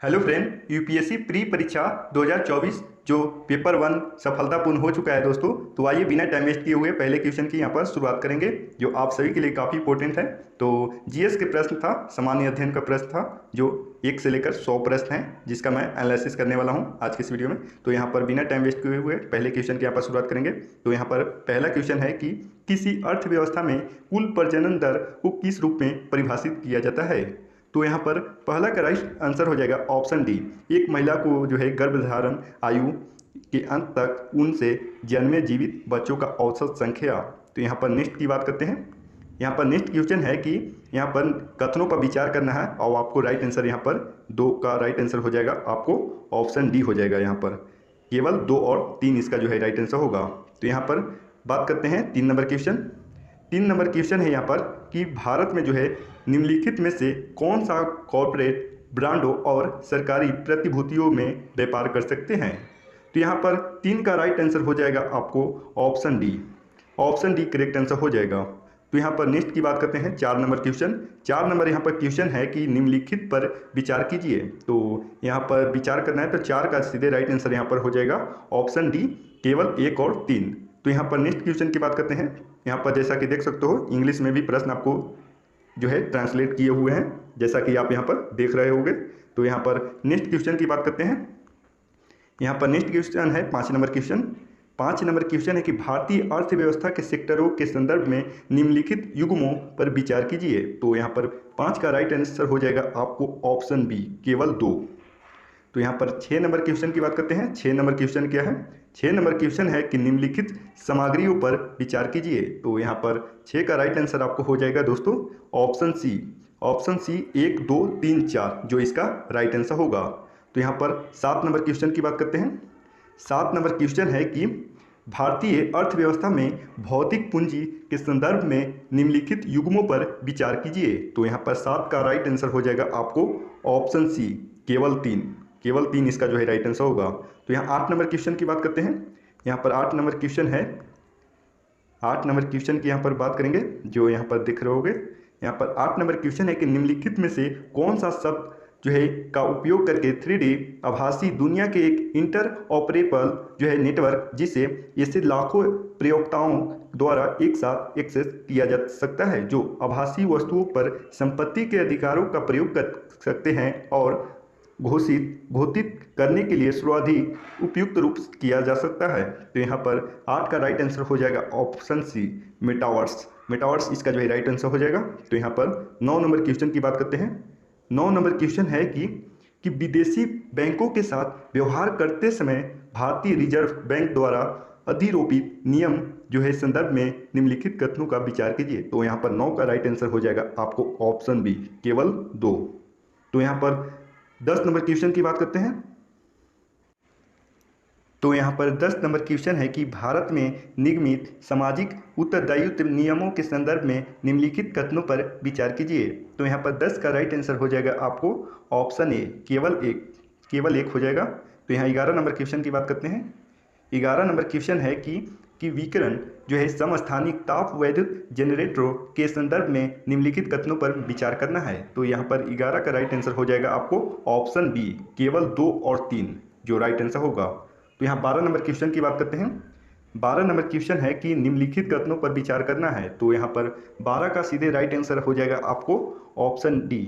Hello friend, UPSC pre परीक्षा 2024 जो paper one सफलतापूर्ण हो चुका है दोस्तों। तो आइए बिना टाइम वेस्ट किए हुए पहले क्वेश्चन की यहाँ पर शुरुआत करेंगे, जो आप सभी के लिए काफ़ी इंपॉर्टेंट है। तो जीएस के प्रश्न था, सामान्य अध्ययन का प्रश्न था, जो 1 से लेकर 100 प्रश्न हैं, जिसका मैं एनालिसिस करने वाला हूँ आज के इस वीडियो में। तो यहाँ पर बिना टाइम वेस्ट किए हुए पहले क्वेश्चन की यहाँ पर शुरुआत करेंगे। तो यहाँ पर पहला क्वेश्चन है कि किसी अर्थव्यवस्था में कुल प्रजनन दर को किस रूप में परिभाषित किया जाता है। तो यहाँ पर पहला का राइट आंसर हो जाएगा ऑप्शन डी। एक महिला को जो है गर्भधारण आयु के अंत तक उनसे जन्मे जीवित बच्चों का औसत संख्या। तो यहाँ पर नेक्स्ट की बात करते हैं। यहाँ पर नेक्स्ट क्वेश्चन है कि यहाँ पर कथनों पर विचार करना है, और आपको राइट आंसर यहाँ पर 2 का राइट आंसर हो जाएगा, आपको ऑप्शन डी हो जाएगा। यहाँ पर केवल 2 और 3 इसका जो है राइट आंसर होगा। तो यहाँ पर बात करते हैं 3 नंबर क्वेश्चन। 3 नंबर क्वेश्चन है यहाँ पर कि भारत में जो है निम्नलिखित में से कौन सा कॉरपोरेट ब्रांडों और सरकारी प्रतिभूतियों में व्यापार कर सकते हैं। तो यहाँ पर 3 का राइट आंसर हो जाएगा आपको option D. Option D correct answer हो जाएगा। तो यहाँ पर नेक्स्ट की बात करते हैं 4 नंबर क्वेश्चन। 4 नंबर यहाँ पर क्वेश्चन है कि निम्नलिखित पर विचार कीजिए। तो यहाँ पर विचार करना है, तो 4 का सीधे राइट आंसर यहाँ पर हो जाएगा ऑप्शन डी, केवल 1 और 3। तो यहाँ पर नेक्स्ट क्वेश्चन की बात करते हैं। यहाँ पर जैसा कि देख सकते हो इंग्लिश में भी प्रश्न आपको जो है ट्रांसलेट किए हुए हैं, जैसा कि आप यहाँ पर देख रहे होंगे। तो यहाँ पर नेक्स्ट क्वेश्चन की बात करते हैं। यहाँ पर नेक्स्ट क्वेश्चन है 5 नंबर क्वेश्चन। 5 नंबर क्वेश्चन है कि भारतीय अर्थव्यवस्था के सेक्टरों के संदर्भ में निम्नलिखित युग्मों पर विचार कीजिए। तो यहाँ पर 5 का राइट आंसर हो जाएगा आपको ऑप्शन बी, केवल 2। तो यहाँ पर 6 नंबर क्वेश्चन की बात करते हैं। 6 नंबर क्वेश्चन क्या है? 6 नंबर क्वेश्चन है कि निम्नलिखित सामग्रियों पर विचार कीजिए। तो यहाँ पर 6 का राइट आंसर आपको हो जाएगा दोस्तों ऑप्शन सी। ऑप्शन सी 1 2 3 4 जो इसका राइट आंसर होगा। तो यहाँ पर 7 नंबर क्वेश्चन की बात करते हैं। 7 नंबर क्वेश्चन है कि भारतीय अर्थव्यवस्था में भौतिक पूंजी के संदर्भ में निम्नलिखित युग्मों पर विचार कीजिए। तो यहाँ पर 7 का राइट आंसर हो जाएगा आपको ऑप्शन सी, केवल 3। केवल 3 इसका जो है राइट आंसर होगा। तो यहाँ 8 नंबर क्वेश्चन की बात करते हैं। यहाँ पर 8 नंबर क्वेश्चन है। 8 नंबर क्वेश्चन की यहाँ पर बात करेंगे, जो यहाँ पर दिख रहे होंगे। यहाँ पर 8 नंबर क्वेश्चन है कि निम्नलिखित में से कौन सा शब्द जो है का उपयोग करके 3D आभासी दुनिया के एक इंटर ऑपरेबल जो है नेटवर्क, जिसे इसे लाखों प्रयोक्ताओं द्वारा एक साथ एक्सेस किया जा सकता है, जो आभासी वस्तुओं पर संपत्ति के अधिकारों का प्रयोग कर सकते हैं और घोषित करने के लिए सर्वाधिक उपयुक्त रूप किया जा सकता है। तो यहाँ पर 8 का राइट आंसर हो जाएगा ऑप्शन सी, मेटावर्स। मेटावर्स इसका जो है राइट आंसर हो जाएगा। तो यहाँ पर 9 नंबर क्वेश्चन की बात करते हैं। 9 नंबर क्वेश्चन है कि विदेशी बैंकों के साथ व्यवहार करते समय भारतीय रिजर्व बैंक द्वारा अधिरोपित नियम जो है संदर्भ में निम्नलिखित कथनों का विचार कीजिए। तो यहाँ पर 9 का राइट आंसर हो जाएगा आपको ऑप्शन बी, केवल 2। तो यहाँ पर 10 नंबर क्वेश्चन की बात करते हैं। तो यहाँ पर 10 नंबर क्वेश्चन है कि भारत में निर्मित सामाजिक उत्तरदायित्व नियमों के संदर्भ में निम्नलिखित कथनों पर विचार कीजिए। तो यहाँ पर 10 का राइट आंसर हो जाएगा आपको ऑप्शन ए, केवल एक हो जाएगा। तो यहाँ 11 नंबर क्वेश्चन की बात करते हैं। 11 नंबर क्वेश्चन है कि विकिरण जो है समस्थानिक ताप वैद्युत जनरेटरों के संदर्भ में निम्नलिखित कथनों पर विचार करना है। तो यहाँ पर 11 का राइट आंसर हो जाएगा आपको ऑप्शन बी, केवल 2 और 3 जो राइट आंसर होगा। तो यहाँ 12 नंबर क्वेश्चन की बात करते हैं। 12 नंबर क्वेश्चन है कि निम्नलिखित कथनों पर विचार करना है। तो यहाँ पर 12 का सीधे राइट आंसर हो जाएगा आपको ऑप्शन डी,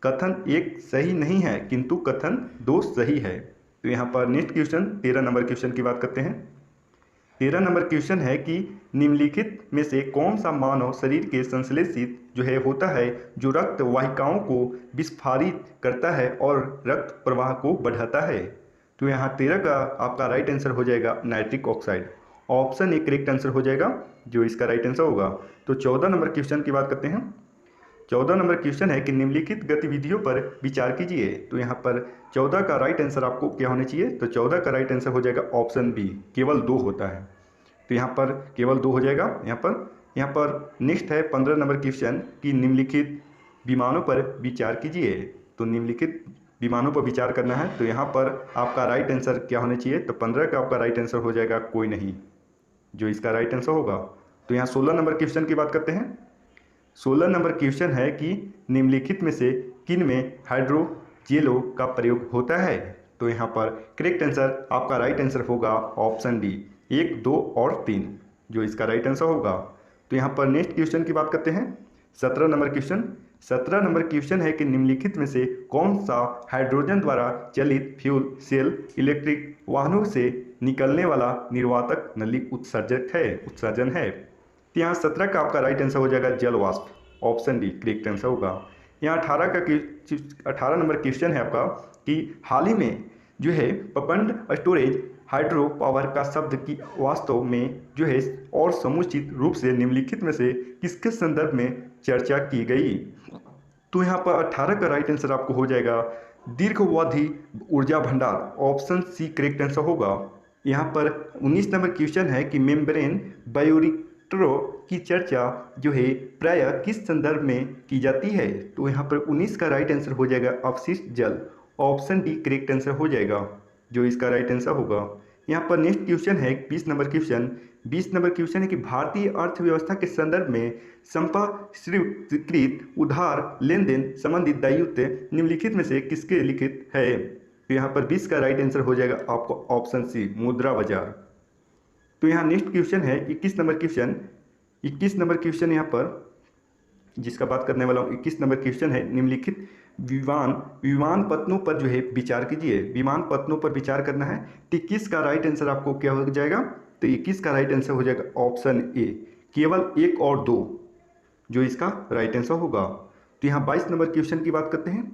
कथन 1 सही नहीं है किंतु कथन 2 सही है। तो यहाँ पर नेक्स्ट क्वेश्चन 13 नंबर क्वेश्चन की बात करते हैं। 13 नंबर क्वेश्चन है कि निम्नलिखित में से कौन सा मानव शरीर के संश्लेषित जो है होता है, जो रक्त वाहिकाओं को विस्फारित करता है और रक्त प्रवाह को बढ़ाता है। तो यहाँ 13 का आपका राइट आंसर हो जाएगा nitric oxide. Option A correct answer हो जाएगा, जो इसका राइट आंसर होगा। तो 14 नंबर क्वेश्चन की बात करते हैं। 14 नंबर क्वेश्चन है कि निम्नलिखित गतिविधियों पर विचार कीजिए। तो यहाँ पर 14 का राइट आंसर आपको क्या होना चाहिए? तो 14 का राइट आंसर हो जाएगा ऑप्शन बी, केवल 2 होता है। तो यहाँ पर केवल 2 हो जाएगा। यहाँ पर नेक्स्ट है 15 नंबर क्वेश्चन कि निम्नलिखित विमानों पर विचार कीजिए। तो निम्नलिखित विमानों पर विचार करना है। तो यहाँ पर आपका राइट आंसर क्या होना चाहिए? तो 15 का आपका राइट आंसर हो जाएगा कोई नहीं, जो इसका राइट आंसर होगा। तो यहाँ 16 नंबर क्वेश्चन की बात करते हैं। 16 नंबर क्वेश्चन है कि निम्नलिखित में से किन में हाइड्रो जेलो का प्रयोग होता है। तो यहाँ पर करेक्ट आंसर आपका राइट आंसर होगा ऑप्शन डी 1, 2 और 3 जो इसका राइट आंसर होगा। तो यहाँ पर नेक्स्ट क्वेश्चन की बात करते हैं। 17 नंबर क्वेश्चन। 17 नंबर क्वेश्चन है कि निम्नलिखित में से कौन सा हाइड्रोजन द्वारा चलित फ्यूल सेल इलेक्ट्रिक वाहनों से निकलने वाला निर्वातक नली उत्सर्जन है। तो यहाँ 17 का आपका राइट आंसर हो जाएगा जल वाष्प, ऑप्शन डी करेक्ट आंसर होगा। यहाँ 18 नंबर क्वेश्चन है आपका कि हाल ही में जो है पपंड स्टोरेज हाइड्रो पावर का शब्द की वास्तव में जो है और समुचित रूप से निम्नलिखित में से किसके संदर्भ में चर्चा की गई। तो यहाँ पर 18 का राइट आंसर आपको हो जाएगा दीर्घावधि ऊर्जा भंडार, ऑप्शन सी करेक्ट आंसर होगा। यहाँ पर 19 नंबर क्वेश्चन है कि मेम्ब्रेन बायोरिएक्टरों की चर्चा जो है प्रायः किस संदर्भ में की जाती है। तो यहाँ पर 19 का राइट आंसर हो जाएगा अपशिष्ट जल, ऑप्शन डी करेक्ट आंसर हो जाएगा जो इसका राइट आंसर होगा। यहाँ पर नेक्स्ट क्वेश्चन है 20 नंबर क्वेश्चन। 20 नंबर क्वेश्चन है कि भारतीय अर्थव्यवस्था के संदर्भ में संपार्श्विकृत उधार लेन देन संबंधित दायित्व निम्नलिखित में से किसके लिखित है। तो यहाँ पर 20 का राइट आंसर हो जाएगा आपको ऑप्शन सी मुद्रा बाजार। तो यहाँ नेक्स्ट क्वेश्चन है 21 नंबर क्वेश्चन। 21 नंबर क्वेश्चन यहाँ पर जिसका बात करने वाला हूँ 21 नंबर क्वेश्चन है निम्नलिखित विमान पत्तनों पर जो है विचार कीजिए। विमान पत्तनों पर विचार करना है। तो 21 का राइट आंसर आपको क्या हो जाएगा। तो 21 का राइट आंसर हो जाएगा ऑप्शन ए केवल 1 और 2 जो इसका राइट आंसर होगा। तो यहाँ 22 नंबर क्वेश्चन की बात करते हैं।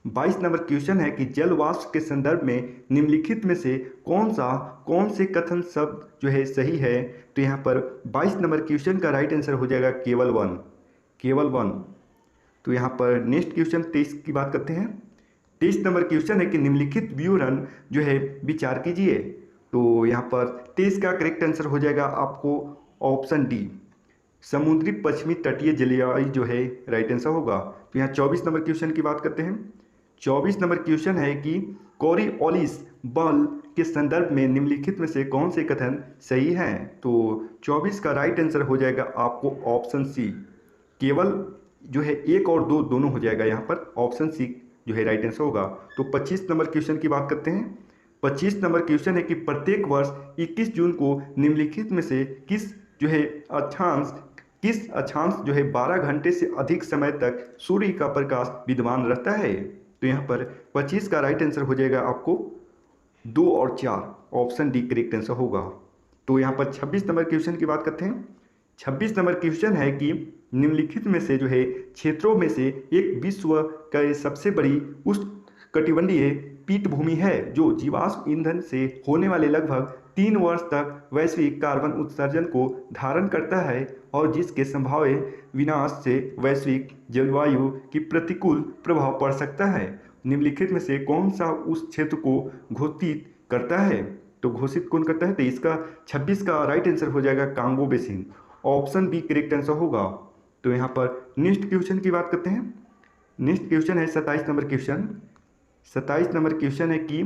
22 नंबर क्वेश्चन है कि जल वाष्प के संदर्भ में निम्नलिखित में से कौन से कथन शब्द जो है सही है। तो यहाँ पर 22 नंबर क्वेश्चन का राइट आंसर हो जाएगा केवल 1। तो यहाँ पर नेक्स्ट क्वेश्चन 23 की बात करते हैं। 23 नंबर क्वेश्चन है कि निम्नलिखित विवरण जो है विचार कीजिए। तो यहाँ पर 23 का करेक्ट आंसर हो जाएगा आपको ऑप्शन डी समुद्री पश्चिमी तटीय जलवायु जो है राइट आंसर होगा। तो यहाँ 24 नंबर क्वेश्चन की बात करते हैं। 24 नंबर क्वेश्चन है कि कोरियोलिस बल के संदर्भ में निम्नलिखित में से कौन से कथन सही हैं। तो 24 का राइट आंसर हो जाएगा आपको ऑप्शन सी केवल जो है 1 और 2 दोनों हो जाएगा। यहाँ पर ऑप्शन सी जो है राइट आंसर होगा। तो 25 नंबर क्वेश्चन की बात करते हैं। 25 नंबर क्वेश्चन है कि प्रत्येक वर्ष 21 जून को निम्नलिखित में से किस अक्षांश जो है 12 घंटे से अधिक समय तक सूर्य का प्रकाश विद्यमान रहता है। तो यहाँ पर 25 का राइट आंसर हो जाएगा आपको 2 और 4, ऑप्शन डी करेक्ट आंसर होगा। तो यहाँ पर 26 नंबर क्वेश्चन की बात करते हैं। 26 नंबर क्वेश्चन है कि निम्नलिखित में से जो है क्षेत्रों में से एक विश्व का सबसे बड़ी उष्णकटिबंधीय पीठभूमि है जो जीवाश्म ईंधन से होने वाले लगभग 3 वर्ष तक वैश्विक कार्बन उत्सर्जन को धारण करता है और जिसके संभाव्य विनाश से वैश्विक जलवायु की प्रतिकूल प्रभाव पड़ सकता है। निम्नलिखित में से कौन सा उस क्षेत्र को घोषित करता है। तो घोषित कौन करता है। तो इसका 26 का राइट आंसर हो जाएगा Congo basin, option B correct answer होगा। तो यहाँ पर नेक्स्ट क्वेश्चन की बात करते हैं। नेक्स्ट क्वेश्चन है 27 नंबर क्वेश्चन। 27 नंबर क्वेश्चन है कि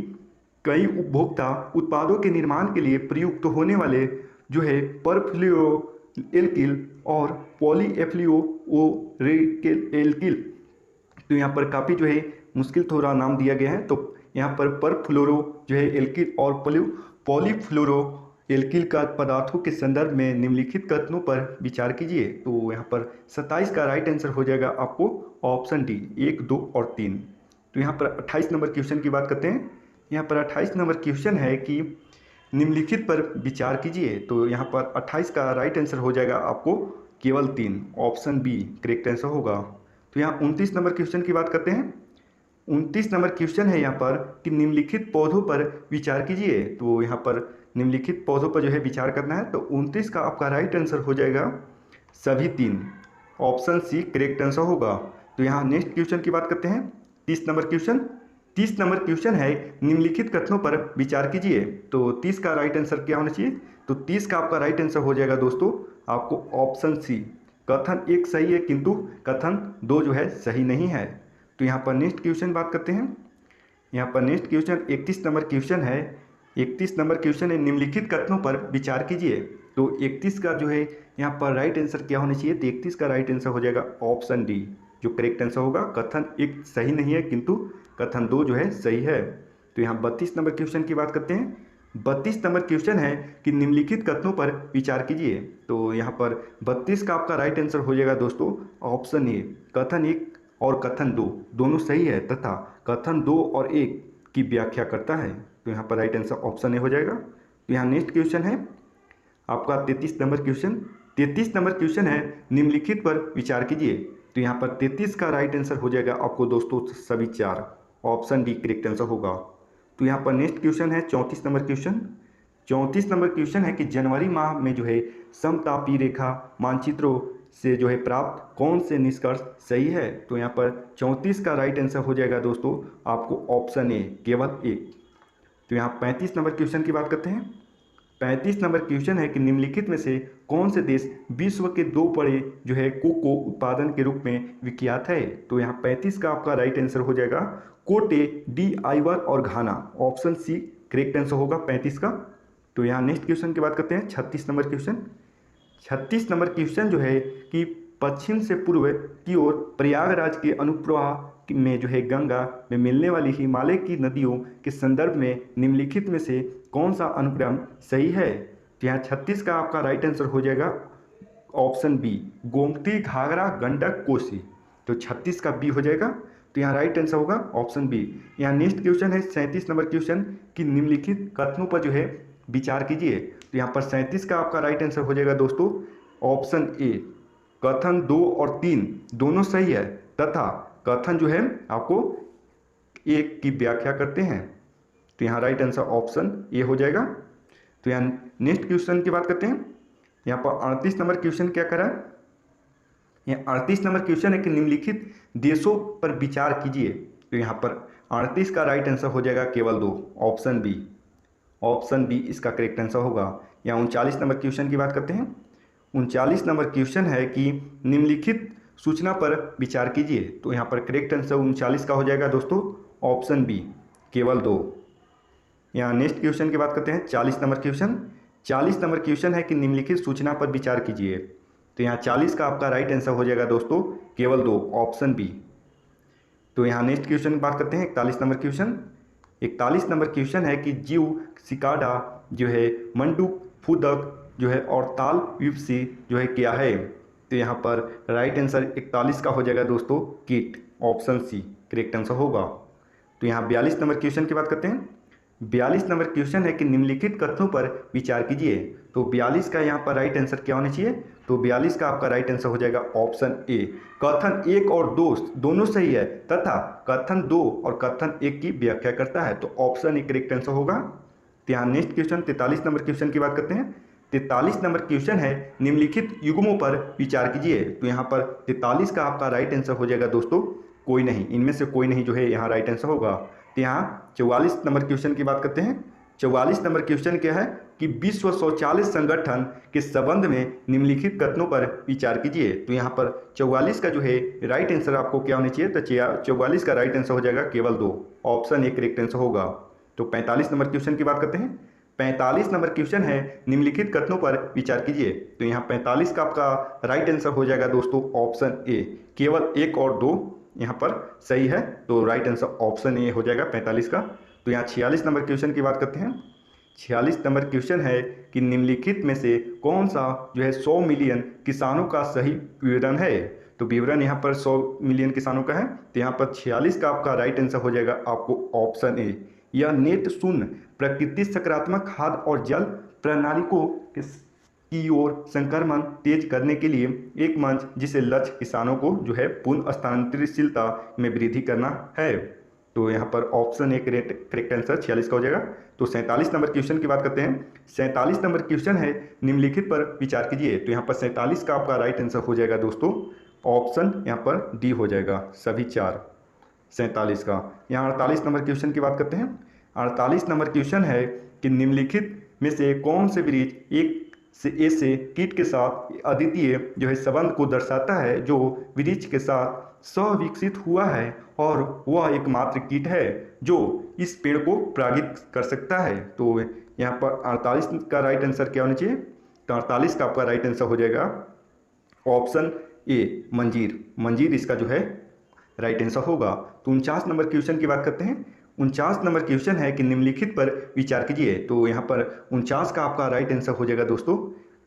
कई उपभोक्ता उत्पादों के निर्माण के लिए प्रयुक्त होने वाले जो है परफ्लोरोएल्किल और पॉलीएफ्लोरोएल्किल, तो यहाँ पर काफ़ी जो है मुश्किल थोड़ा नाम दिया गया है। तो यहाँ पर परफ्लोरो जो है एल्किल और पॉलीफ्लोरो एल्किल का पदार्थों के संदर्भ में निम्नलिखित कथनों पर विचार कीजिए। तो यहाँ पर 27 का राइट आंसर हो जाएगा आपको ऑप्शन डी 1, 2 और 3। तो यहाँ पर 28 नंबर क्वेश्चन की बात करते हैं। यहाँ पर 28 नंबर क्वेश्चन है कि निम्नलिखित पर विचार कीजिए। तो यहाँ पर 28 का राइट आंसर हो जाएगा आपको केवल 3, ऑप्शन बी करेक्ट आंसर होगा। तो यहाँ 29 नंबर क्वेश्चन की बात करते हैं। 29 नंबर क्वेश्चन है यहाँ पर कि निम्नलिखित पौधों पर विचार कीजिए। तो यहाँ पर निम्नलिखित पौधों पर जो है विचार करना है। तो 29 का आपका राइट आंसर हो जाएगा सभी 3, ऑप्शन सी करेक्ट आंसर होगा। तो यहाँ नेक्स्ट क्वेश्चन की बात करते हैं। 30 नंबर क्वेश्चन। 30 नंबर क्वेश्चन है निम्नलिखित कथनों पर विचार कीजिए। तो 30 का राइट आंसर क्या होना चाहिए। तो 30 का आपका राइट आंसर हो जाएगा दोस्तों आपको ऑप्शन सी कथन 1 सही है किंतु कथन 2 जो है सही नहीं है। तो यहाँ पर नेक्स्ट क्वेश्चन बात करते हैं। यहाँ पर नेक्स्ट क्वेश्चन 31 नंबर क्वेश्चन है। 31 नंबर क्वेश्चन है निम्नलिखित कथनों पर विचार कीजिए। तो 31 का जो है यहाँ पर राइट आंसर क्या होना चाहिए। तो 31 का राइट आंसर हो जाएगा ऑप्शन डी जो करेक्ट आंसर होगा। कथन 1 सही नहीं है किंतु कथन 2 जो है सही है। तो यहाँ 32 नंबर क्वेश्चन की बात करते हैं। 32 नंबर क्वेश्चन है कि निम्नलिखित कथनों पर विचार कीजिए। तो यहाँ पर 32 का आपका राइट आंसर हो जाएगा दोस्तों ऑप्शन ए। कथन 1 और कथन 2 दोनों सही है तथा कथन 2 और 1 की व्याख्या करता है। तो यहाँ पर राइट आंसर ऑप्शन ए हो जाएगा। तो यहाँ नेक्स्ट क्वेश्चन है आपका 33 नंबर क्वेश्चन। 33 नंबर क्वेश्चन है निम्नलिखित पर विचार कीजिए। तो यहाँ पर 33 का राइट आंसर हो जाएगा आपको दोस्तों सभी 4, ऑप्शन डी करेक्ट आंसर होगा। तो यहाँ पर नेक्स्ट क्वेश्चन है 34 नंबर क्वेश्चन। 34 नंबर क्वेश्चन है कि जनवरी माह में जो है समतापी रेखा मानचित्रों से जो है प्राप्त कौन से निष्कर्ष सही है। तो यहाँ पर 34 का राइट आंसर हो जाएगा दोस्तों आपको ऑप्शन ए केवल 1। तो यहाँ 35 नंबर क्वेश्चन की बात करते हैं। 35 नंबर क्वेश्चन है कि निम्नलिखित में से कौन से देश विश्व के 2 बड़े जो है कोको उत्पादन के रूप में विख्यात है। तो यहाँ 35 का आपका राइट आंसर हो जाएगा कोटे, डी आइवर और घाना, ऑप्शन सी करेक्ट आंसर होगा 35 का। तो यहाँ नेक्स्ट क्वेश्चन की बात करते हैं 36 नंबर क्वेश्चन। 36 नंबर क्वेश्चन जो है कि पश्चिम से पूर्व की ओर प्रयागराज के अनुप्रवाह में जो है गंगा में मिलने वाली हिमालय की नदियों के संदर्भ में निम्नलिखित में से कौन सा अनुक्रम सही है। तो यहाँ 36 का आपका राइट आंसर हो जाएगा ऑप्शन बी गोमती, घाघरा, गंडक, कोसी। तो 36 का बी हो जाएगा। तो यहाँ राइट आंसर होगा ऑप्शन बी। यहाँ नेक्स्ट क्वेश्चन है 37 नंबर क्वेश्चन कि निम्नलिखित कथनों पर जो है विचार कीजिए। तो यहाँ पर 37 का आपका राइट आंसर हो जाएगा दोस्तों ऑप्शन ए। कथन 2 और 3 दोनों सही है तथा कथन जो है आपको एक की व्याख्या करते हैं। तो यहाँ राइट आंसर ऑप्शन ए हो जाएगा। तो यहाँ नेक्स्ट क्वेश्चन की बात करते हैं। यहाँ पर 38 नंबर क्वेश्चन क्या करा है। यहाँ 38 नंबर क्वेश्चन है कि निम्नलिखित देशों पर विचार कीजिए। तो यहाँ पर 38 का राइट आंसर हो जाएगा केवल 2, ऑप्शन बी। ऑप्शन बी इसका करेक्ट आंसर होगा। यहाँ 39 नंबर क्वेश्चन की बात करते हैं। 39 नंबर क्वेश्चन है कि निम्नलिखित सूचना पर विचार कीजिए। तो यहाँ पर करेक्ट आंसर 39 का हो जाएगा दोस्तों ऑप्शन बी केवल 2। यहाँ नेक्स्ट क्वेश्चन की बात करते हैं 40 नंबर क्वेश्चन। 40 नंबर क्वेश्चन है कि निम्नलिखित सूचना पर विचार कीजिए। तो यहाँ 40 का आपका राइट आंसर हो जाएगा दोस्तों केवल 2, ऑप्शन बी। तो यहाँ नेक्स्ट क्वेश्चन की बात करते हैं 41 नंबर क्वेश्चन। 41 नंबर क्वेश्चन है कि जीव, सिकाडा जो है, मंडूक, फुदक जो है और ताल विपसी जो है क्या है। तो यहाँ पर राइट आंसर 41 का हो जाएगा दोस्तों कीट, ऑप्शन सी करेक्ट आंसर होगा। तो यहाँ 42 नंबर क्वेश्चन की बात करते हैं। 42 नंबर क्वेश्चन है कि निम्नलिखित कथनों पर विचार कीजिए। तो 42 का यहाँ पर राइट आंसर क्या होना चाहिए। तो 42 का आपका राइट आंसर हो जाएगा ऑप्शन ए। कथन 1 और 2 दोनों सही है तथा कथन 2 और कथन 1 की व्याख्या करता है। तो ऑप्शन ए करेक्ट आंसर होगा। तो यहाँ नेक्स्ट क्वेश्चन 43 नंबर क्वेश्चन की बात करते हैं। 43 नंबर क्वेश्चन है निम्नलिखित युग्मों पर विचार कीजिए। तो यहाँ पर 43 का आपका राइट आंसर हो जाएगा दोस्तों कोई नहीं, इनमें से कोई नहीं जो है यहाँ राइट आंसर होगा। तो यहाँ 44 नंबर क्वेश्चन की बात करते हैं। 44 नंबर क्वेश्चन क्या है कि विश्व शौचालय संगठन के संबंध में निम्नलिखित कथनों पर विचार कीजिए। तो यहाँ पर 44 का जो है राइट आंसर आपको क्या होना चाहिए। तो 44 का राइट आंसर हो जाएगा केवल 2, ऑप्शन ए करेक्ट आंसर होगा। तो 45 नंबर क्वेश्चन की बात करते हैं। 45 नंबर क्वेश्चन है निम्नलिखित कथनों पर विचार कीजिए। तो यहाँ 45 का आपका राइट आंसर हो जाएगा दोस्तों ऑप्शन ए। केवल 1 और 2 यहाँ पर सही है। तो राइट आंसर ऑप्शन ए हो जाएगा 45 का। तो यहाँ 46 नंबर क्वेश्चन की बात करते हैं। 46 नंबर क्वेश्चन है कि निम्नलिखित में से कौन सा जो है 100 मिलियन किसानों का सही विवरण है। तो विवरण यहाँ पर 100 मिलियन किसानों का है। तो यहाँ पर 46 का आपका राइट आंसर हो जाएगा आपको ऑप्शन ए। यह नेट शून्य प्रकृति सकारात्मक खाद्य और जल प्रणाली को की ओर संक्रमण तेज करने के लिए एक मंच जिसे लक्ष्य किसानों को जो है पुनः स्थानांतरितशीलता में वृद्धि करना है। तो यहाँ पर ऑप्शन ए करेक्ट आंसर 46 का हो जाएगा। तो 47 नंबर क्वेश्चन की बात करते हैं। 47 नंबर क्वेश्चन है निम्नलिखित पर विचार कीजिए। तो यहाँ पर 47 का आपका राइट आंसर हो जाएगा दोस्तों ऑप्शन यहाँ पर डी हो जाएगा सभी 4, 47 का। यहाँ 48 नंबर क्वेश्चन की बात करते हैं। 48 नंबर क्वेश्चन है कि निम्नलिखित में से कौन से वृक्ष एक से ऐसे कीट के साथ अद्वितीय जो है संबंध को दर्शाता है जो वृक्ष के साथ सविकसित हुआ है और वह एकमात्र कीट है जो इस पेड़ को परागित कर सकता है। तो यहाँ पर 48 का राइट आंसर क्या होना चाहिए। तो 48 का आपका राइट आंसर हो जाएगा ऑप्शन ए मंजीर, मंजीर इसका जो है राइट आंसर होगा। तो 49 नंबर क्वेश्चन की बात करते हैं। 49 नंबर क्वेश्चन है कि निम्नलिखित पर विचार कीजिए। तो यहाँ पर 49 का आपका राइट आंसर हो जाएगा दोस्तों,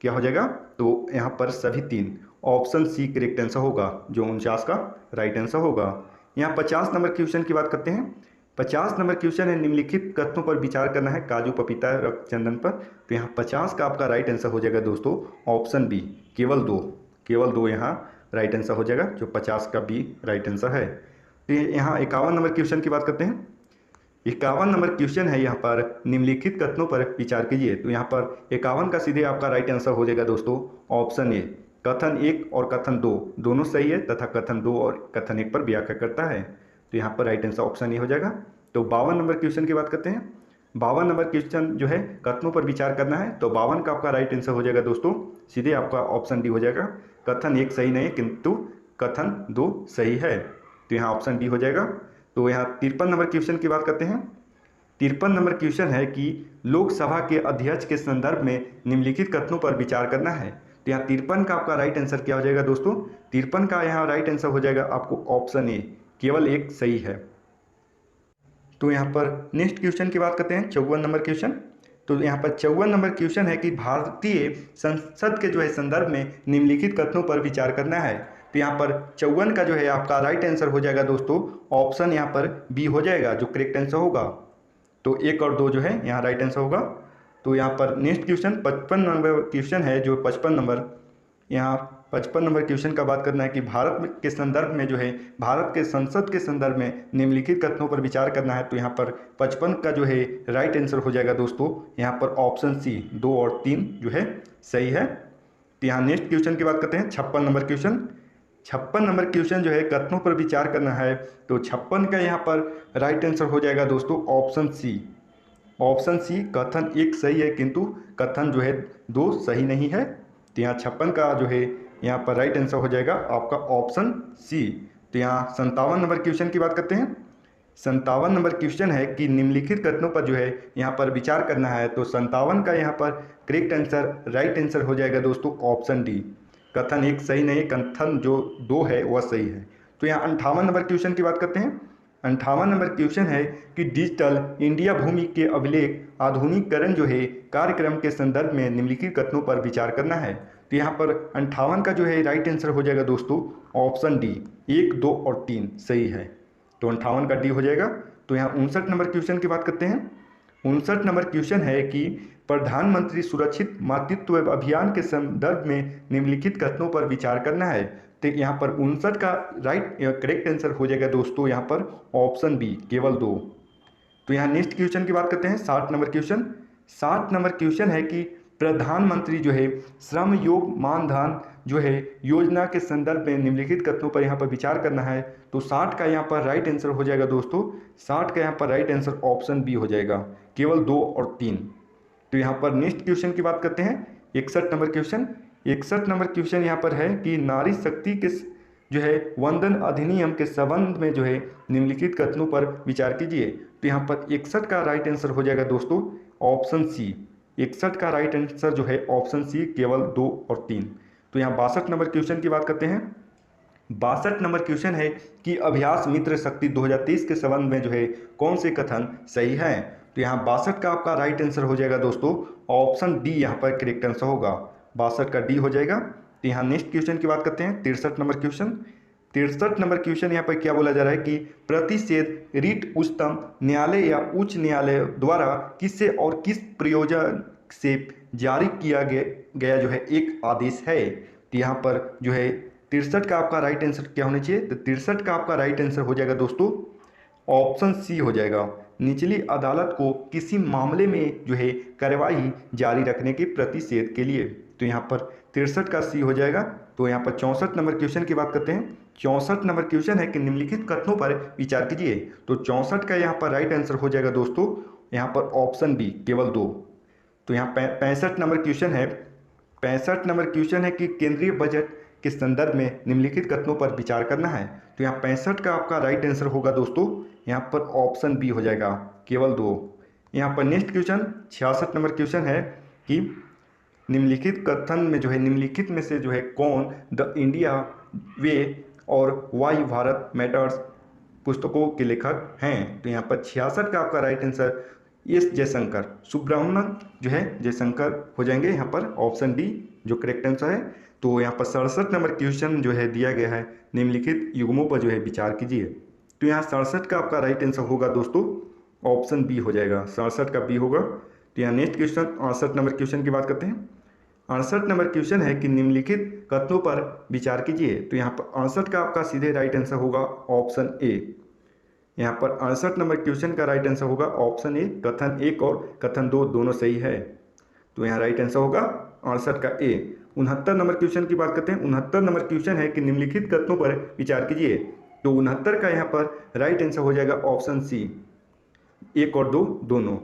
क्या हो जाएगा, तो यहाँ पर सभी तीन, ऑप्शन सी करेक्ट आंसर होगा, जो 49 का राइट आंसर होगा। यहाँ 50 नंबर क्वेश्चन की बात करते हैं। 50 नंबर क्वेश्चन है निम्नलिखित कथनों पर विचार करना है, काजू पपीता रक्तचंदन पर। तो यहाँ 50 का आपका राइट आंसर हो जाएगा दोस्तों ऑप्शन बी, केवल दो, केवल दो यहाँ राइट आंसर हो जाएगा, जो 50 का बी राइट आंसर है। तो यहाँ 51 नंबर क्वेश्चन की बात करते हैं। 51 नंबर क्वेश्चन है यहाँ पर निम्नलिखित कथनों पर विचार कीजिए। तो यहाँ पर 51 का सीधे आपका राइट आंसर हो जाएगा दोस्तों ऑप्शन ए, कथन 1 और कथन 2 दोनों सही है तथा कथन 2 और कथन 1 पर व्याख्या करता है। तो यहाँ पर राइट आंसर ऑप्शन ए हो जाएगा। तो 52 नंबर क्वेश्चन की बात करते हैं। 52 नंबर क्वेश्चन जो है कथनों पर विचार करना है, तो 52 का आपका राइट आंसर हो जाएगा दोस्तों, सीधे आपका ऑप्शन डी हो जाएगा, कथन 1 सही नहीं किंतु कथन 2 सही है। तो यहाँ ऑप्शन डी हो जाएगा। तो यहाँ 53 नंबर क्वेश्चन की बात करते हैं। 53 नंबर क्वेश्चन है कि लोकसभा के अध्यक्ष के संदर्भ में निम्नलिखित कथनों पर विचार करना है। तो यहाँ 53 का आपका राइट आंसर क्या हो जाएगा दोस्तों, 53 का यहाँ राइट आंसर हो जाएगा आपको ऑप्शन ए, केवल एक सही है। तो यहाँ पर नेक्स्ट क्वेश्चन की बात करते हैं, 54 नंबर क्वेश्चन। तो यहाँ पर 54 नंबर क्वेश्चन है कि भारतीय संसद के जो है संदर्भ में निम्नलिखित कथनों पर विचार करना है। तो यहाँ पर 54 का जो है आपका राइट आंसर हो जाएगा दोस्तों ऑप्शन यहाँ पर बी हो जाएगा, जो करेक्ट आंसर होगा। तो 1 और 2 जो है यहाँ राइट आंसर होगा। तो यहाँ पर नेक्स्ट क्वेश्चन 55 नंबर क्वेश्चन है, जो 55 नंबर, यहाँ 55 नंबर क्वेश्चन का बात करना है कि भारत के संदर्भ में जो है भारत के संसद के संदर्भ में निम्नलिखित कथनों पर विचार करना है। तो यहाँ पर 55 का जो है राइट आंसर हो जाएगा दोस्तों यहाँ पर ऑप्शन सी, 2 और 3 जो है सही है। तो यहाँ नेक्स्ट क्वेश्चन की बात करते हैं, 56 नंबर क्वेश्चन। 56 नंबर क्वेश्चन जो है कथनों पर विचार करना है। तो 56 का यहाँ पर राइट आंसर हो जाएगा दोस्तों ऑप्शन सी, ऑप्शन सी, कथन 1 सही है किंतु कथन जो है 2 सही नहीं है। तो यहाँ 56 का जो है यहाँ पर राइट आंसर हो जाएगा आपका ऑप्शन सी। तो यहाँ 57 नंबर क्वेश्चन की बात करते हैं। 57 नंबर क्वेश्चन है कि निम्नलिखित कथनों पर जो है यहाँ पर विचार करना है। तो 57 का यहाँ पर करेक्ट आंसर, राइट आंसर हो जाएगा दोस्तों ऑप्शन डी, कथन 1 सही नहीं, कथन जो 2 है वह सही है। तो यहाँ 58 नंबर क्वेश्चन की बात करते हैं। 58 नंबर क्वेश्चन है कि डिजिटल इंडिया भूमि के अभिलेख आधुनिकीकरण जो है कार्यक्रम के संदर्भ में निम्नलिखित कथनों पर विचार करना है। तो यहाँ पर 58 का जो है राइट आंसर हो जाएगा दोस्तों ऑप्शन डी, 1, 2 और 3 सही है। तो 58 का डी हो जाएगा। तो यहाँ 59 नंबर क्वेश्चन की बात करते हैं। 59 नंबर क्वेश्चन है कि प्रधानमंत्री सुरक्षित मातृत्व अभियान के संदर्भ में निम्नलिखित कथनों पर विचार करना है। तो यहाँ पर 59 का राइट करेक्ट आंसर हो जाएगा दोस्तों यहाँ पर ऑप्शन बी, केवल 2। तो यहाँ नेक्स्ट क्वेश्चन की बात करते हैं, 60 नंबर क्वेश्चन। 60 नंबर क्वेश्चन है कि प्रधानमंत्री जो है श्रम योग मानधन जो है योजना के संदर्भ में निम्नलिखित कथनों पर यहाँ पर विचार करना है। तो 60 का यहाँ पर राइट आंसर हो जाएगा दोस्तों, 60 का यहाँ पर राइट आंसर ऑप्शन बी हो जाएगा, केवल 2 और 3। तो यहाँ पर नेक्स्ट क्वेश्चन की बात करते हैं, 61 नंबर क्वेश्चन। 61 नंबर क्वेश्चन यहाँ पर है कि नारी शक्ति के जो है वंदन अधिनियम के संबंध में जो है निम्नलिखित कथनों पर विचार कीजिए। तो यहाँ पर 61 का राइट आंसर हो जाएगा दोस्तों ऑप्शन सी, 61 का राइट आंसर जो है ऑप्शन सी, केवल 2 और 3। तो यहाँ 62 नंबर क्वेश्चन की बात करते हैं। 62 नंबर क्वेश्चन है कि अभ्यास मित्र शक्ति 2023 के संबंध में जो है कौन से कथन सही है। तो यहाँ 62 का आपका राइट आंसर हो जाएगा दोस्तों ऑप्शन डी, यहाँ पर करेक्ट आंसर होगा, 62 का डी हो जाएगा। तो यहाँ नेक्स्ट क्वेश्चन की बात करते हैं, 63 नंबर क्वेश्चन। 63 नंबर क्वेश्चन यहाँ पर क्या बोला जा रहा है कि प्रतिषेध रिट उच्चतम न्यायालय या उच्च न्यायालय द्वारा किससे और किस प्रयोजन से जारी किया गया जो है एक आदेश है। तो यहाँ पर जो है 63 का आपका राइट आंसर क्या होना चाहिए। तो 63 का आपका राइट आंसर हो जाएगा दोस्तों ऑप्शन सी हो जाएगा, निचली अदालत को किसी मामले में जो है कार्रवाई जारी रखने के प्रतिषेध के लिए। तो यहाँ पर 63 का सी हो जाएगा। तो यहाँ पर 64 नंबर क्वेश्चन की बात करते हैं। 64 नंबर क्वेश्चन है कि निम्नलिखित कथनों पर विचार कीजिए। तो 64 का यहाँ पर राइट आंसर हो जाएगा दोस्तों यहाँ पर ऑप्शन बी, केवल 2। तो यहाँ 65 नंबर क्वेश्चन है। 65 नंबर क्वेश्चन है कि केंद्रीय बजट के संदर्भ में निम्नलिखित कथनों पर विचार करना है। तो यहाँ 65 का आपका राइट आंसर होगा दोस्तों यहाँ पर ऑप्शन बी हो जाएगा, केवल 2। यहाँ पर नेक्स्ट क्वेश्चन 66 नंबर क्वेश्चन है कि निम्नलिखित कथन में जो है निम्नलिखित में से जो है कौन द इंडिया वे और वाई भारत मैटर्स पुस्तकों के लेखक हैं। तो यहाँ पर 66 का आपका right answer S Jaishankar, Subrahmanyam जो है जयशंकर हो जाएंगे यहाँ पर, ऑप्शन डी जो करेक्ट आंसर है। तो यहाँ पर 67 नंबर क्वेश्चन जो है दिया गया है, निम्नलिखित युग्मों पर जो है विचार कीजिए। तो यहाँ 67 का आपका राइट आंसर होगा दोस्तों ऑप्शन बी हो जाएगा, 67 का बी होगा। तो यहाँ नेक्स्ट क्वेश्चन 68 नंबर क्वेश्चन की बात करते हैं। 68 नंबर क्वेश्चन है कि निम्नलिखित कथनों पर विचार कीजिए। तो यहाँ पर 68 का आपका सीधे राइट आंसर होगा ऑप्शन ए। यहाँ पर 68 नंबर क्वेश्चन का राइट आंसर होगा ऑप्शन ए, कथन 1 और कथन 2 दोनों सही है। तो यहाँ राइट आंसर होगा 68 का ए। 69 नंबर क्वेश्चन की बात करते हैं। 69 नंबर क्वेश्चन है कि निम्नलिखित कथनों पर विचार कीजिए। तो 69 का यहाँ पर राइट आंसर हो जाएगा ऑप्शन सी, 1 और 2 दोनों।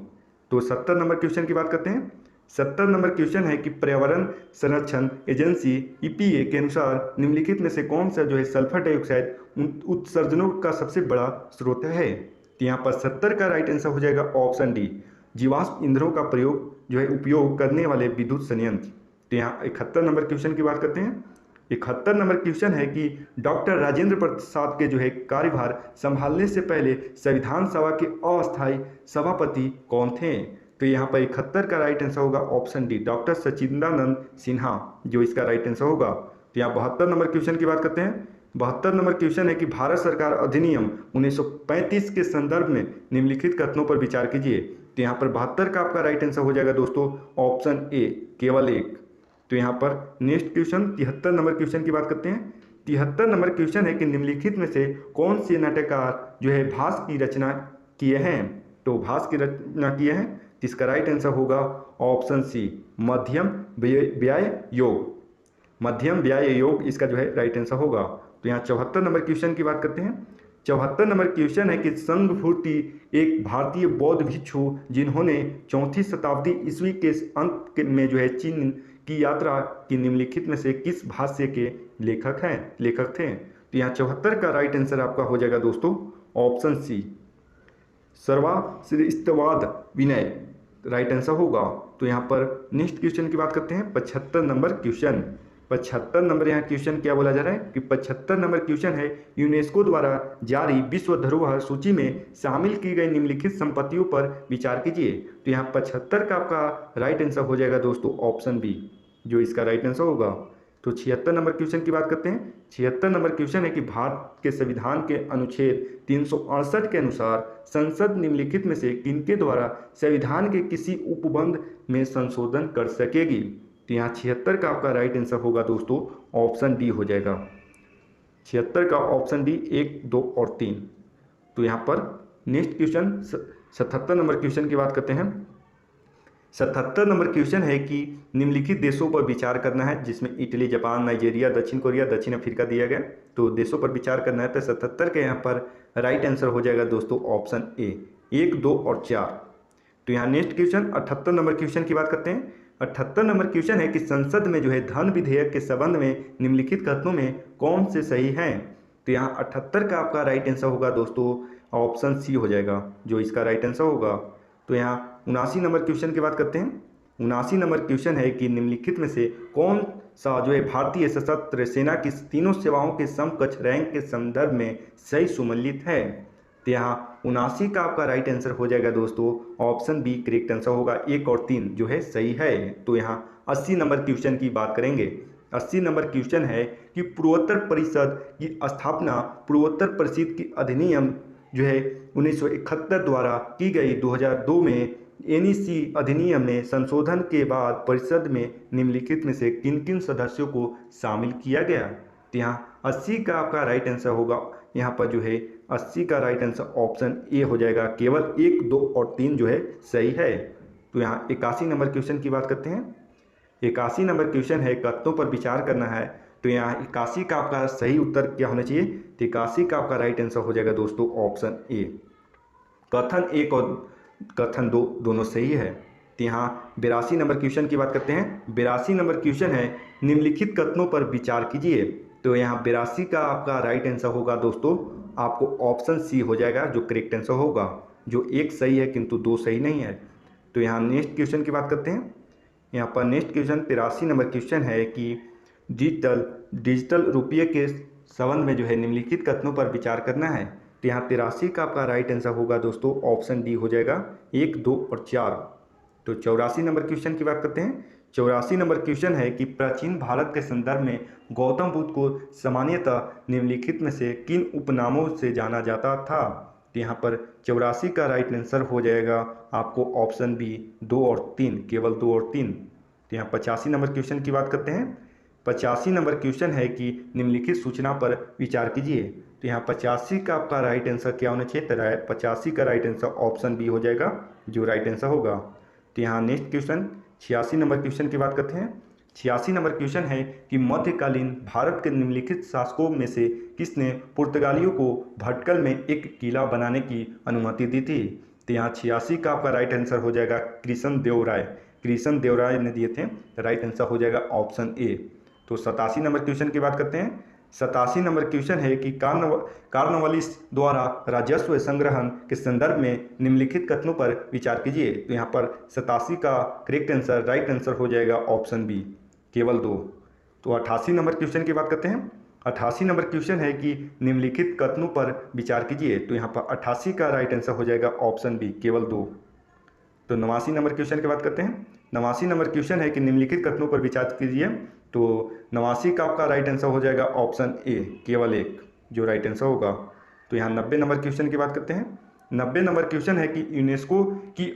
तो 70 नंबर क्वेश्चन की बात करते हैं। 70 नंबर क्वेश्चन है कि पर्यावरण संरक्षण एजेंसी ईपीए के अनुसार निम्नलिखित में से कौन सा जो है सल्फर डाइऑक्साइड उत्सर्जनों का सबसे बड़ा स्रोत है। तो यहाँ पर 70 का राइट आंसर हो जाएगा ऑप्शन डी, जीवाश्म ईंधनों का प्रयोग जो है उपयोग करने वाले विद्युत संयंत्र। तो यहाँ 71 नंबर क्वेश्चन की बात करते हैं। 71 नंबर क्वेश्चन है कि डॉक्टर राजेंद्र प्रसाद के जो है कार्यभार संभालने से पहले संविधान सभा के अस्थायी सभापति कौन थे। तो यहाँ पर 71 का राइट आंसर होगा ऑप्शन डी, डॉक्टर सच्चिदानंद सिन्हा जो इसका राइट आंसर होगा। तो यहाँ 72 नंबर क्वेश्चन की बात करते हैं। 72 नंबर क्वेश्चन है कि भारत सरकार अधिनियम 1935 के संदर्भ में निम्नलिखित कथनों पर विचार कीजिए। तो यहाँ पर 72 का आपका राइट आंसर हो जाएगा दोस्तों ऑप्शन ए, केवल एक। तो यहाँ पर नेक्स्ट क्वेश्चन 73 नंबर क्वेश्चन की बात करते हैं। 73 नंबर क्वेश्चन है कि निम्नलिखित में से कौन से नाट्यकार जो है भास की रचना किए हैं। तो भास की रचना किए हैं, इसका राइट आंसर होगा ऑप्शन सी, मध्यम व्याय योग। मध्यम व्याय योग इसका जो है राइट आंसर होगा। तो यहाँ 74 नंबर क्वेश्चन की बात करते हैं। 74 नंबर क्वेश्चन है कि संघभूति एक भारतीय बौद्ध भिक्षु जिन्होंने 4वीं शताब्दी ईस्वी के अंत में जो है चीन की यात्रा की निम्नलिखित में से किस भाष्य के लेखक थे। तो यहाँ 74 का राइट आंसर आपका हो जाएगा दोस्तों ऑप्शन सी, सर्वाश्रितवाद विनय राइट आंसर होगा। तो यहाँ पर नेक्स्ट क्वेश्चन की बात करते हैं। 75 नंबर क्वेश्चन। 75 नंबर यहाँ क्वेश्चन क्या बोला जा रहा है कि 75 नंबर क्वेश्चन है यूनेस्को द्वारा जारी विश्व धरोहर सूची में शामिल की गई निम्नलिखित संपत्तियों पर विचार कीजिए। तो यहाँ 75 का आपका राइट आंसर हो जाएगा दोस्तों ऑप्शन बी, जो इसका राइट आंसर होगा। तो 76 नंबर क्वेश्चन की बात करते हैं। 76 नंबर क्वेश्चन है कि भारत के संविधान के अनुच्छेद 368 के अनुसार संसद निम्नलिखित में से किनके द्वारा संविधान के किसी उपबंध में संशोधन कर सकेगी। तो यहाँ 76 का आपका राइट आंसर होगा दोस्तों ऑप्शन डी हो जाएगा। 76 का ऑप्शन डी 1, 2 और 3। तो यहाँ पर नेक्स्ट क्वेश्चन 77 नंबर क्वेश्चन की बात करते हैं। 77 नंबर क्वेश्चन है कि निम्नलिखित देशों पर विचार करना है, जिसमें इटली, जापान, नाइजीरिया, दक्षिण कोरिया, दक्षिण अफ्रीका दिया गया। तो देशों पर विचार करना है। तो 77 के यहाँ पर राइट आंसर हो जाएगा दोस्तों ऑप्शन ए, 1, 2 और 4। तो यहाँ नेक्स्ट क्वेश्चन 78 नंबर क्वेश्चन की बात करते हैं। 78 नंबर क्वेश्चन है कि संसद में जो है धन विधेयक के संबंध में निम्नलिखित कथनों में कौन से सही हैं। तो यहाँ 78 का आपका राइट आंसर होगा दोस्तों ऑप्शन सी हो जाएगा, जो इसका राइट आंसर होगा। तो यहाँ 79 नंबर क्वेश्चन की बात करते हैं। 79 नंबर क्वेश्चन है कि निम्नलिखित में से कौन सा जो है भारतीय सशस्त्र सेना की तीनों सेवाओं के समकक्ष रैंक के संदर्भ में सही सुमेलित है। तो यहाँ 79 का आपका राइट आंसर हो जाएगा दोस्तों ऑप्शन बी, करेक्ट आंसर होगा 1 और 3 जो है सही है। तो यहाँ 80 नंबर क्वेश्चन की बात करेंगे। 80 नंबर क्वेश्चन है कि पूर्वोत्तर परिषद की स्थापना पूर्वोत्तर परिषद की अधिनियम जो है 1971 द्वारा की गई। 2002 में एनईसी अधिनियम में संशोधन के बाद परिषद में निम्नलिखित में से किन किन सदस्यों को शामिल किया गया। तो यहाँ 80 का आपका राइट आंसर होगा, यहाँ पर जो है 80 का राइट आंसर ऑप्शन ए हो जाएगा, केवल 1, 2 और 3 जो है सही है। तो यहाँ 81 नंबर क्वेश्चन की बात करते हैं। 81 नंबर क्वेश्चन है कथनों पर विचार करना है। तो यहाँ 81 का आपका सही उत्तर क्या होना चाहिए। तो 81 का आपका राइट आंसर हो जाएगा दोस्तों ऑप्शन ए, कथन 1 और कथन 2 दोनों सही है। तो यहाँ 82 नंबर क्वेश्चन की बात करते हैं। 82 नंबर क्वेश्चन है निम्नलिखित कथनों पर विचार कीजिए। तो यहाँ 82 का आपका राइट आंसर होगा दोस्तों आपको ऑप्शन सी हो जाएगा, जो करेक्ट आंसर होगा, जो 1 सही है किंतु 2 सही नहीं है। तो यहाँ नेक्स्ट क्वेश्चन की बात करते हैं। यहाँ पर नेक्स्ट क्वेश्चन 83 नंबर क्वेश्चन है कि डिजिटल डिजिटल रुपये के संबंध में जो है निम्नलिखित कथनों पर विचार करना है। तो यहाँ 83 का आपका राइट आंसर होगा दोस्तों ऑप्शन डी हो जाएगा 1, 2 और 4। तो 84 नंबर क्वेश्चन की बात करते हैं। 84 नंबर क्वेश्चन है कि प्राचीन भारत के संदर्भ में गौतम बुद्ध को सामान्यतः निम्नलिखित में से किन उपनामों से जाना जाता था। तो यहाँ पर 84 का राइट आंसर हो जाएगा आपको ऑप्शन बी 2 और 3, केवल 2 और 3। तो यहाँ 85 नंबर क्वेश्चन की बात करते हैं। 85 नंबर क्वेश्चन है कि निम्नलिखित सूचना पर विचार कीजिए। तो यहाँ 85 का आपका राइट आंसर क्या होना चाहिए। 85 का राइट आंसर ऑप्शन बी हो जाएगा जो राइट आंसर होगा। तो यहाँ नेक्स्ट क्वेश्चन 86 नंबर क्वेश्चन की बात करते हैं। 86 नंबर क्वेश्चन है कि मध्यकालीन भारत के निम्नलिखित शासकों में से किसने पुर्तगालियों को भटकल में एक किला बनाने की अनुमति दी थी। तो यहाँ 86 का आपका राइट आंसर हो जाएगा कृष्ण देव राय। कृष्ण देव राय ने दिए थे, राइट आंसर हो जाएगा ऑप्शन ए। तो 87 नंबर क्वेश्चन की बात करते हैं। 87 नंबर क्वेश्चन है कि कार्नवालिस द्वारा राजस्व संग्रहण के संदर्भ में निम्नलिखित कथनों पर विचार कीजिए। तो यहाँ पर 87 का करेक्ट आंसर राइट आंसर हो जाएगा ऑप्शन बी, केवल 2। तो 88 नंबर क्वेश्चन की बात करते हैं। 88 नंबर क्वेश्चन है कि निम्नलिखित कथनों पर विचार कीजिए। तो यहाँ पर 88 का राइट आंसर हो जाएगा ऑप्शन बी, केवल 2। तो 89 नंबर क्वेश्चन की बात करते हैं। 89 नंबर क्वेश्चन है कि निम्नलिखित कथनों पर विचार कीजिए। तो 89 का आपका राइट आंसर हो जाएगा ऑप्शन ए, केवल 1 जो राइट आंसर होगा। तो यहाँ 90 नंबर क्वेश्चन की बात करते हैं। 90 नंबर क्वेश्चन है कि यूनेस्को की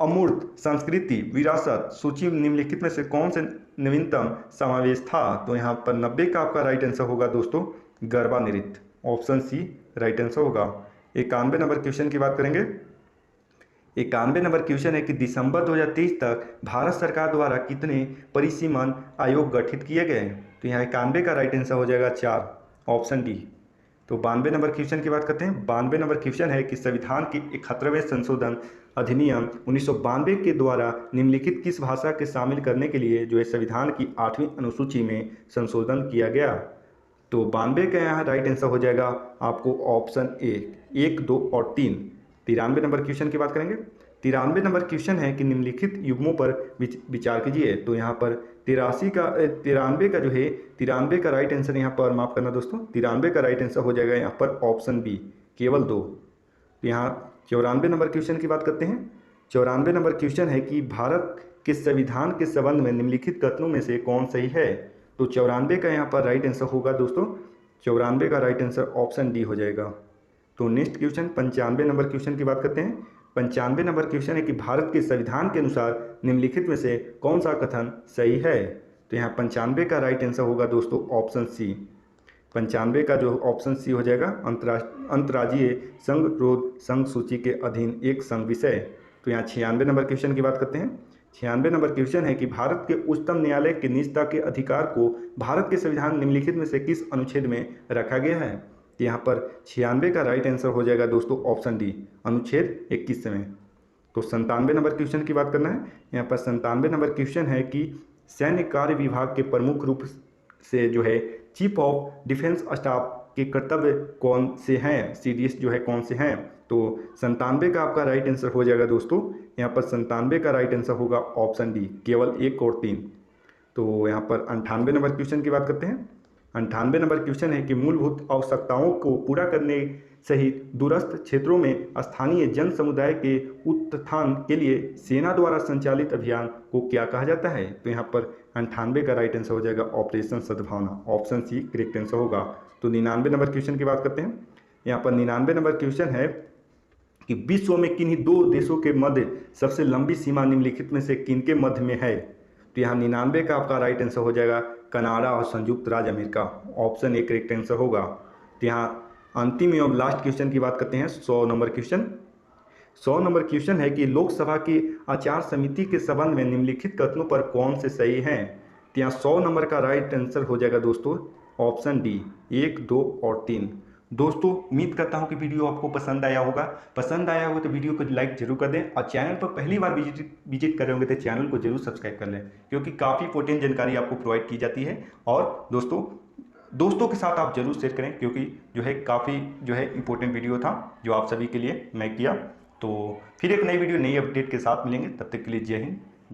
अमूर्त संस्कृति विरासत सूची निम्नलिखित में से कौन से नवीनतम समावेश था। तो यहाँ पर 90 का आपका राइट आंसर होगा दोस्तों गरबा नृत्य, ऑप्शन सी राइट आंसर होगा। 91 नंबर क्वेश्चन की बात करेंगे। 91 नंबर क्वेश्चन है कि दिसंबर 2023 तक भारत सरकार द्वारा कितने परिसीमन आयोग गठित किए गए। तो यहाँ 91 का राइट आंसर हो जाएगा 4, ऑप्शन डी। तो 92 नंबर क्वेश्चन की बात करते हैं। 92 नंबर क्वेश्चन है कि संविधान के 71वें संशोधन अधिनियम 1992 के द्वारा निम्नलिखित किस भाषा के शामिल करने के लिए जो है संविधान की 8वीं अनुसूची में संशोधन किया गया। तो 92 का यहाँ राइट आंसर हो जाएगा आपको ऑप्शन ए, 1, 2 और 3। 93 नंबर क्वेश्चन की बात करेंगे। 93 नंबर क्वेश्चन है कि निम्नलिखित युग्मों पर विचार कीजिए। तो यहाँ पर 93 का जो है 93 का राइट आंसर यहाँ पर माफ करना दोस्तों 93 का राइट आंसर हो जाएगा यहाँ पर ऑप्शन बी, केवल 2। तो यहाँ 94 नंबर क्वेश्चन की बात करते हैं। 94 नंबर क्वेश्चन है कि भारत के संविधान के संबंध में निम्नलिखित कथनों में से कौन सही है। तो 94 का यहाँ पर राइट आंसर होगा दोस्तों 94 का राइट आंसर ऑप्शन डी हो जाएगा। तो नेक्स्ट क्वेश्चन 95 नंबर क्वेश्चन की बात करते हैं। 95 नंबर क्वेश्चन है कि भारत के संविधान के अनुसार निम्नलिखित में से कौन सा कथन सही है। तो यहाँ 95 का राइट आंसर होगा दोस्तों ऑप्शन सी। 95 का जो ऑप्शन सी हो जाएगा अंतर्राज्यीय संघरोध संघ सूची के अधीन एक संघ विषय। तो यहाँ 96 नंबर क्वेश्चन की बात करते हैं। 96 नंबर क्वेश्चन है कि भारत के उच्चतम न्यायालय के निजता के अधिकार को भारत के संविधान निम्नलिखित में से किस अनुच्छेद में रखा गया है। तो यहाँ पर 96 का राइट आंसर हो जाएगा दोस्तों ऑप्शन डी, अनुच्छेद 21 में। तो 97 नंबर क्वेश्चन की बात करना है। यहाँ पर 97 नंबर क्वेश्चन है कि सैन्य कार्य विभाग के प्रमुख रूप से जो है चीफ ऑफ डिफेंस स्टाफ के कर्तव्य कौन से हैं, सीडीएस जो है कौन से हैं। तो 97 का आपका राइट आंसर हो जाएगा दोस्तों यहाँ पर 97 का राइट आंसर होगा ऑप्शन डी, केवल 1 और 3। तो यहाँ पर 98 नंबर क्वेश्चन की बात करते हैं। 98 नंबर क्वेश्चन है कि मूलभूत आवश्यकताओं को पूरा करने सहित दूरस्थ क्षेत्रों में स्थानीय जन समुदाय के उत्थान के लिए सेना द्वारा संचालित अभियान को क्या कहा जाता है। तो यहाँ पर 98 का राइट आंसर हो जाएगा ऑपरेशन सद्भावना, ऑप्शन सी करेक्ट आंसर होगा। तो 99 नंबर क्वेश्चन की बात करते हैं। यहाँ पर 99 नंबर क्वेश्चन है कि विश्व में किन्हीं 2 देशों के मध्य सबसे लंबी सीमा निम्नलिखित में से किनके मध्य में है। तो यहाँ 99 का आपका राइट आंसर हो जाएगा कनाडा और संयुक्त राज्य America, option A correct answer होगा। तो यहाँ अंतिम एवं लास्ट क्वेश्चन की बात करते हैं। 100 नंबर क्वेश्चन। 100 नंबर क्वेश्चन है कि लोकसभा की आचार समिति के संबंध में निम्नलिखित कथनों पर कौन से सही हैं। तो यहाँ 100 नंबर का राइट आंसर हो जाएगा दोस्तों ऑप्शन डी, 1, 2 और 3। दोस्तों उम्मीद करता हूँ कि वीडियो आपको पसंद आया होगा। पसंद आया होगा तो वीडियो को लाइक जरूर कर दें और चैनल पर पहली बार विजिट कर रहे होंगे तो चैनल को जरूर सब्सक्राइब कर लें, क्योंकि काफ़ी इंपॉर्टेंट जानकारी आपको प्रोवाइड की जाती है। और दोस्तों के साथ आप जरूर शेयर करें, क्योंकि जो है काफ़ी जो है इंपॉर्टेंट वीडियो था जो आप सभी के लिए मैं किया। तो फिर एक नई वीडियो नई अपडेट के साथ मिलेंगे, तब तक के लिए जय हिंद।